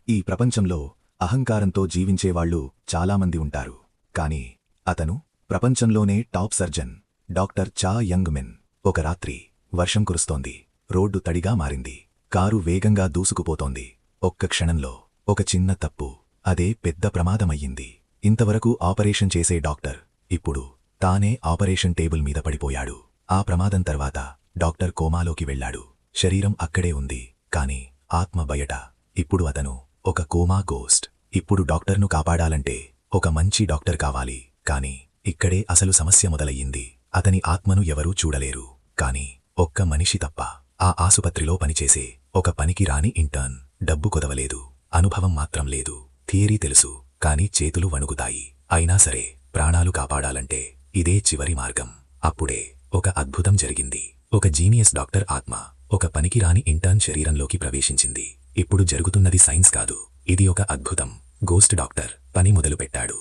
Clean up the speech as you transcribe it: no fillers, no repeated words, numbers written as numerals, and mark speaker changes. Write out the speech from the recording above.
Speaker 1: ఈ ప్రపంచంలో అహంకారంతో జీవించేవాళ్లు చాలామంది ఉంటారు. కాని అతను ప్రపంచంలోనే టాప్ సర్జన్ డాక్టర్ చా యంగ్ మిన్. ఒక రాత్రి వర్షం కురుస్తోంది. రోడ్డు తడిగా మారింది. కారు వేగంగా దూసుకుపోతోంది. ఒక్క క్షణంలో ఒక చిన్న తప్పు, అదే పెద్ద ప్రమాదమయ్యింది. ఇంతవరకు ఆపరేషన్ చేసే డాక్టర్ ఇప్పుడు తానే ఆపరేషన్ టేబుల్ మీద పడిపోయాడు. ఆ ప్రమాదం తర్వాత డాక్టర్ కోమాలోకి వెళ్లాడు. శరీరం అక్కడే ఉంది, కాని ఆత్మ బయట. ఇప్పుడు అతను ఒక కోమా గోస్ట్. ఇప్పుడు డాక్టర్ను కాపాడాలంటే ఒక మంచి డాక్టర్ కావాలి. కాని ఇక్కడే అసలు సమస్య మొదలయ్యింది. అతని ఆత్మను ఎవరూ చూడలేరు, కాని ఒక్క మనిషి తప్ప. ఆ ఆసుపత్రిలో పనిచేసే ఒక పనికిరాని ఇంటర్న్. డబ్బు కొదవలేదు, అనుభవం మాత్రం లేదు. థియరీ తెలుసు, కాని చేతులు వణుకుతాయి. అయినా సరే ప్రాణాలు కాపాడాలంటే ఇదే చివరి మార్గం. అప్పుడే ఒక అద్భుతం జరిగింది. ఒక జీనియస్ డాక్టర్ ఆత్మ ఒక పనికిరాని ఇంటర్న్ శరీరంలోకి ప్రవేశించింది. ఇప్పుడు జరుగుతున్నది సైన్స్ కాదు, ఇది ఒక అద్భుతం. గోస్ట్ డాక్టర్ పని మొదలుపెట్టాడు.